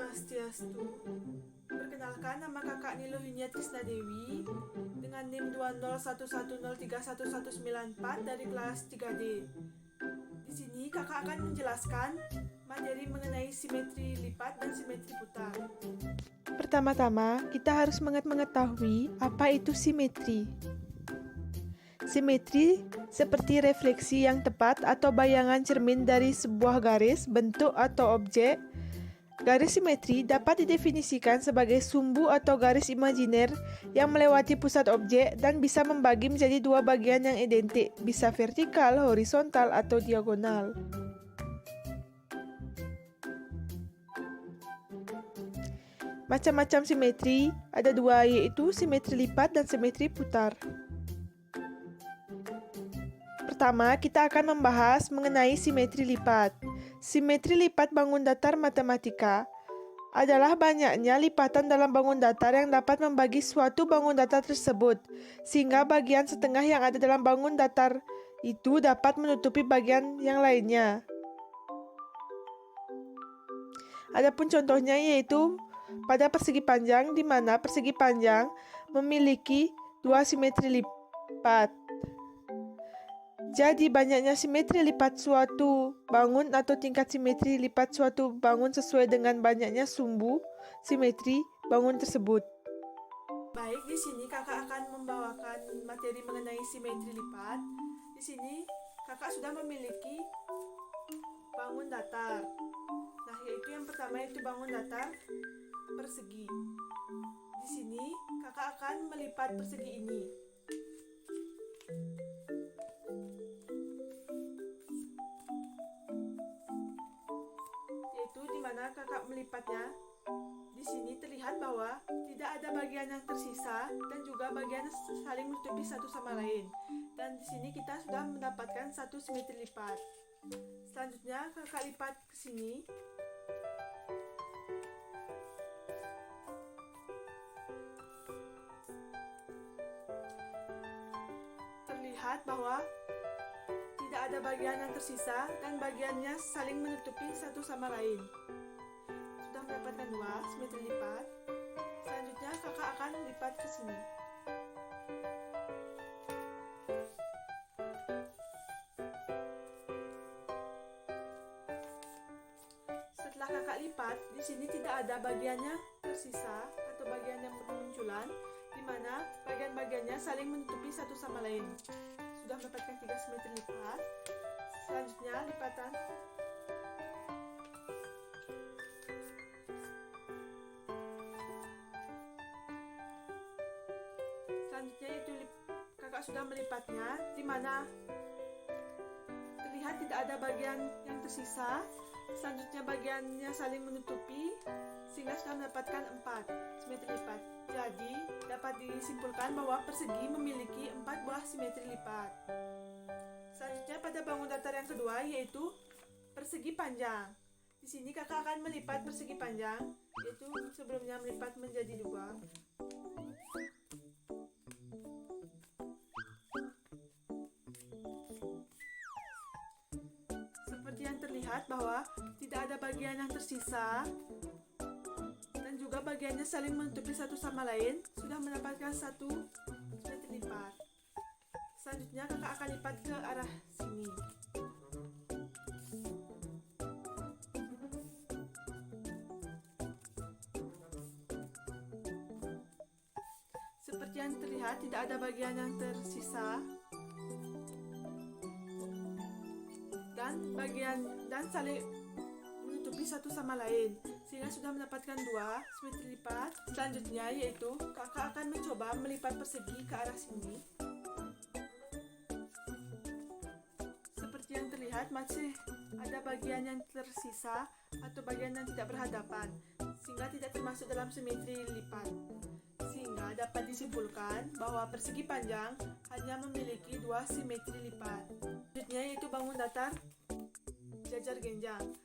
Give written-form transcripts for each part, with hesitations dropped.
Swastiastu. Perkenalkan, nama kakak Niluhiniat Krisna Dewi dengan NIM 20110311194 dari kelas 3D. Di sini kakak akan menjelaskan materi mengenai simetri lipat dan simetri putar. Pertama-tama, kita harus mengetahui apa itu simetri. Simetri seperti refleksi yang tepat atau bayangan cermin dari sebuah garis, bentuk, atau objek. Garis simetri dapat didefinisikan sebagai sumbu atau garis imajiner yang melewati pusat objek dan bisa membagi menjadi dua bagian yang identik, bisa vertikal, horizontal, atau diagonal. Macam-macam simetri ada dua, yaitu simetri lipat dan simetri putar. Pertama, kita akan membahas mengenai simetri lipat. Simetri lipat bangun datar matematika adalah banyaknya lipatan dalam bangun datar yang dapat membagi suatu bangun datar tersebut, sehingga bagian setengah yang ada dalam bangun datar itu dapat menutupi bagian yang lainnya. Adapun contohnya yaitu pada persegi panjang, di mana persegi panjang memiliki dua simetri lipat. Jadi, banyaknya simetri lipat suatu bangun atau tingkat simetri lipat suatu bangun sesuai dengan banyaknya sumbu simetri bangun tersebut. Baik, di sini kakak akan membawakan materi mengenai simetri lipat. Di sini kakak sudah memiliki bangun datar. Nah, yaitu yang pertama yaitu bangun datar persegi. Di sini kakak akan melipat persegi ini. Dimana kakak melipatnya, di sini terlihat bahwa tidak ada bagian yang tersisa dan juga bagian saling menutupi satu sama lain. Dan di sini kita sudah mendapatkan satu simetri lipat. Selanjutnya kakak lipat ke sini. Terlihat bahwa tidak ada bagian yang tersisa dan bagiannya saling menutupi satu sama lain. Sudah mendapatkan dua simetri lipat. Selanjutnya kakak akan lipat ke sini. Setelah kakak lipat, di sini tidak ada bagiannya tersisa atau bagian yang bermunculan, di mana bagian-bagiannya saling menutupi satu sama lain. Sudah mendapatkan 3 simetri lipat. Selanjutnya lipatan yaitu kakak sudah melipatnya, di mana terlihat tidak ada bagian yang tersisa. Selanjutnya bagiannya saling menutupi sehingga sudah mendapatkan 4 simetri lipat. Jadi dapat disimpulkan bahwa persegi memiliki 4 buah simetri lipat. Selanjutnya pada bangun datar yang kedua yaitu persegi panjang. Di sini kakak akan melipat persegi panjang, yaitu sebelumnya melipat menjadi 2. Seperti yang terlihat bahwa tidak ada bagian yang tersisa dan juga bagiannya saling menutupi satu sama lain, sudah mendapatkan 1 simetri lipat. Selanjutnya kakak akan lipat ke arah sini. Seperti yang terlihat tidak ada bagian yang tersisa dan saling menutupi satu sama lain, sehingga sudah mendapatkan 2 simetri lipat. Selanjutnya yaitu kakak akan mencoba melipat persegi ke arah sini. Seperti yang terlihat masih ada bagian yang tersisa atau bagian yang tidak berhadapan, sehingga tidak termasuk dalam simetri lipat. Sehingga dapat disimpulkan bahwa persegi panjang hanya memiliki 2 simetri lipat. Selanjutnya yaitu bangun datar jajar genjang.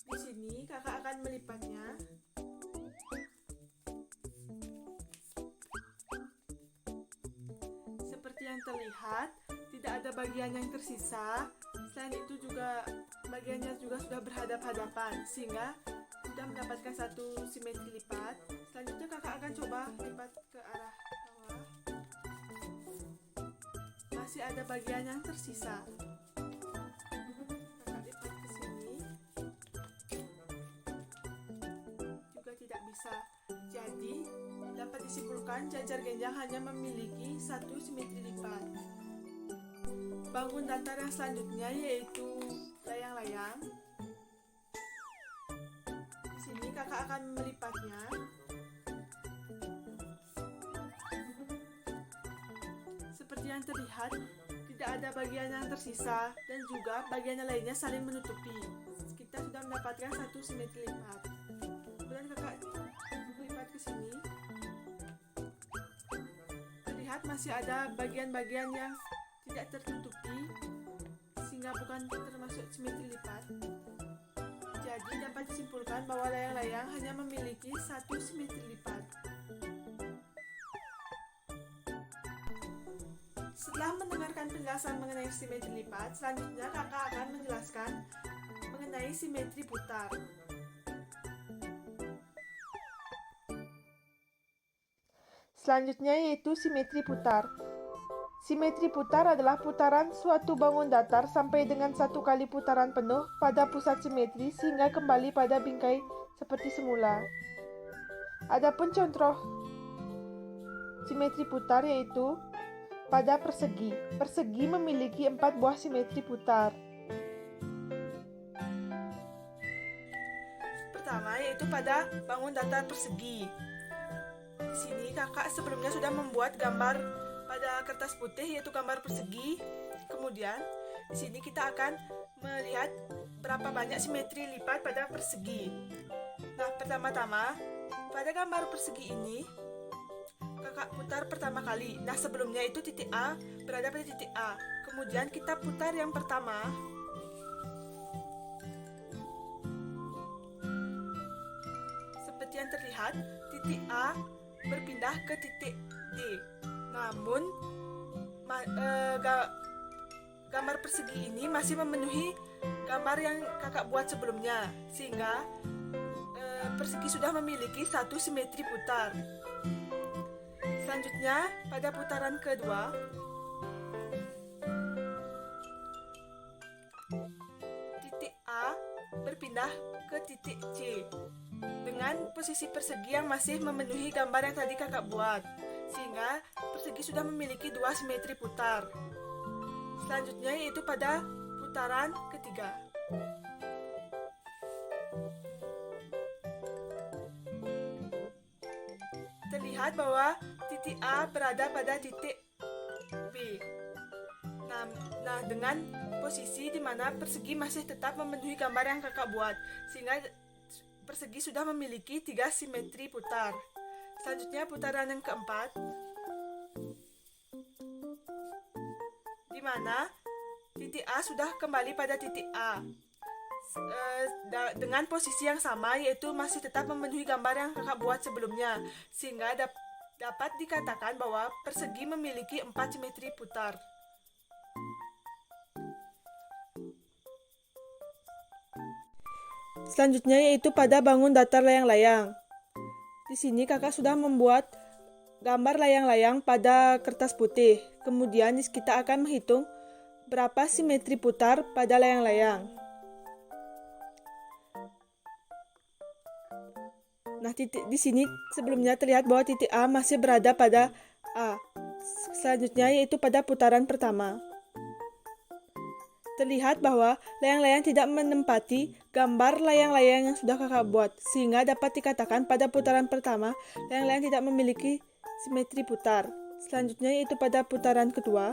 Di sini kakak akan melipatnya. Seperti yang terlihat, tidak ada bagian yang tersisa. Selain itu juga bagiannya juga sudah berhadap-hadapan, sehingga sudah mendapatkan satu simetri lipat. Selanjutnya kakak akan coba lipat ke arah bawah. Masih ada bagian yang tersisa. Kakak lipat ke sini. Juga tidak bisa. Jadi, dapat disimpulkan jajar genjang hanya memiliki satu simetri lipat. Bangun datar yang selanjutnya yaitu layang-layang. Di sini kakak akan melipatnya. Seperti yang terlihat, tidak ada bagian yang tersisa dan juga bagian lainnya saling menutupi. Kita sudah mendapatkan satu simetri lipat. Kemudian kakak lipat ke sini. Terlihat masih ada bagian-bagian yang tidak tertutupi sehingga bukan termasuk simetri lipat. Jadi dapat disimpulkan bahwa layang-layang hanya memiliki satu simetri lipat. Setelah mendengarkan penjelasan mengenai simetri lipat, selanjutnya kakak akan menjelaskan mengenai simetri putar. Selanjutnya yaitu simetri putar. Simetri putar adalah putaran suatu bangun datar sampai dengan satu kali putaran penuh pada pusat simetri sehingga kembali pada bingkai seperti semula. Adapun contoh simetri putar yaitu pada persegi. Persegi memiliki 4 buah simetri putar. Pertama yaitu pada bangun datar persegi. Di sini kakak sebelumnya sudah membuat gambar pada kertas putih yaitu gambar persegi. Kemudian di sini kita akan melihat berapa banyak simetri lipat pada persegi. Nah, pertama-tama pada gambar persegi ini kakak putar pertama kali. Nah, sebelumnya itu titik A berada pada titik A. Kemudian kita putar yang pertama. Seperti yang terlihat, titik A berpindah ke titik D. Namun gambar persegi ini masih memenuhi gambar yang kakak buat sebelumnya, sehingga persegi sudah memiliki satu simetri putar. Selanjutnya pada putaran kedua, titik A berpindah ke titik C dengan posisi persegi yang masih memenuhi gambar yang tadi kakak buat, sehingga persegi sudah memiliki 2 simetri putar. Selanjutnya yaitu pada putaran ketiga. Terlihat bahwa titik A berada pada titik B. Nah, dengan posisi di mana persegi masih tetap memenuhi gambar yang kakak buat, sehingga persegi sudah memiliki 3 simetri putar. Selanjutnya putaran yang keempat, di mana titik A sudah kembali pada titik A dengan posisi yang sama, yaitu masih tetap memenuhi gambar yang kakak buat sebelumnya, sehingga dapat dikatakan bahwa persegi memiliki 4 simetri putar. Selanjutnya yaitu pada bangun datar layang-layang. Di sini kakak sudah membuat gambar layang-layang pada kertas putih. Kemudian kita akan menghitung berapa simetri putar pada layang-layang. Nah, titik di sini sebelumnya terlihat bahwa titik A masih berada pada A. Selanjutnya yaitu pada putaran pertama. Terlihat bahwa layang-layang tidak menempati gambar layang-layang yang sudah kakak buat, sehingga dapat dikatakan pada putaran pertama layang-layang tidak memiliki simetri putar. Selanjutnya yaitu pada putaran kedua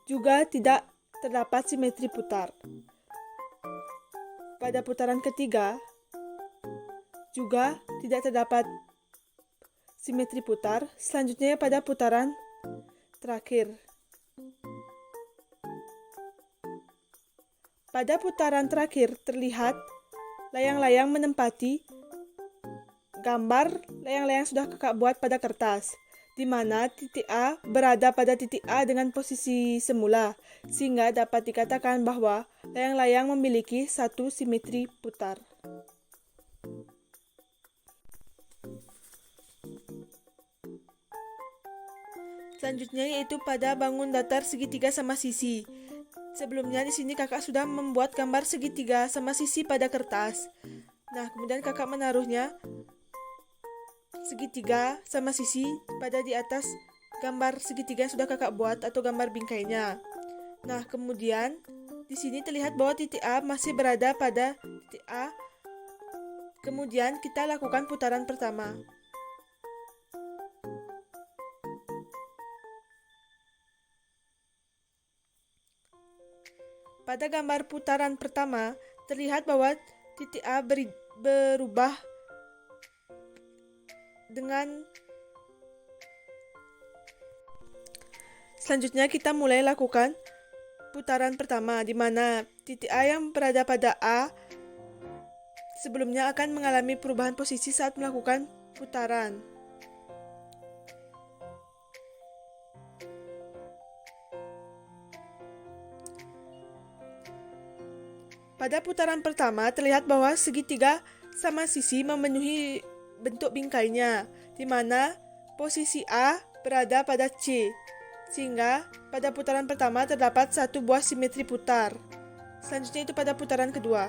juga tidak terdapat simetri putar. Pada putaran ketiga juga tidak terdapat simetri putar. Selanjutnya pada putaran terakhir. Pada putaran terakhir terlihat layang-layang menempati gambar layang-layang sudah kakak buat pada kertas. di mana titik A berada pada titik A dengan posisi semula, sehingga dapat dikatakan bahwa layang-layang memiliki satu simetri putar. Selanjutnya yaitu pada bangun datar segitiga sama sisi. Sebelumnya di sini kakak sudah membuat gambar segitiga sama sisi pada kertas. Nah, kemudian kakak menaruhnya segitiga sama sisi pada di atas gambar segitiga yang sudah kakak buat atau gambar bingkainya. Nah, kemudian di sini terlihat bahwa titik A masih berada pada titik A. Kemudian kita lakukan putaran pertama. Pada gambar putaran pertama, terlihat bahwa titik A berubah dengan. Selanjutnya kita mulai lakukan putaran pertama, di mana titik A yang berada pada A sebelumnya akan mengalami perubahan posisi saat melakukan putaran. Pada putaran pertama, terlihat bahwa segitiga sama sisi memenuhi bentuk bingkainya, di mana posisi A berada pada C, sehingga pada putaran pertama terdapat satu buah simetri putar. Selanjutnya itu pada putaran kedua.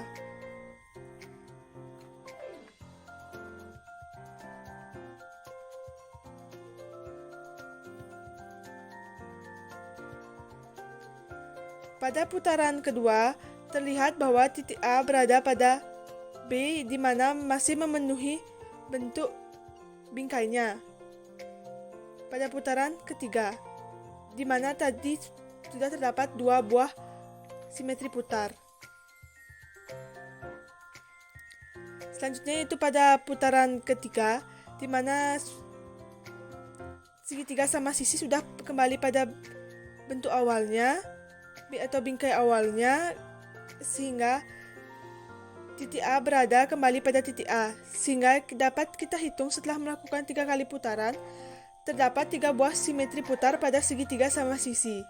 Pada putaran kedua, terlihat bahwa titik A berada pada B, di mana masih memenuhi bentuk bingkainya. Pada putaran ketiga, di mana tadi sudah terdapat dua buah simetri putar. Selanjutnya itu pada putaran ketiga, di mana segitiga sama sisi sudah kembali pada bentuk awalnya atau bingkai awalnya, sehingga titik A berada kembali pada titik A, sehingga dapat kita hitung setelah melakukan 3 kali putaran, terdapat 3 buah simetri putar pada segitiga sama sisi.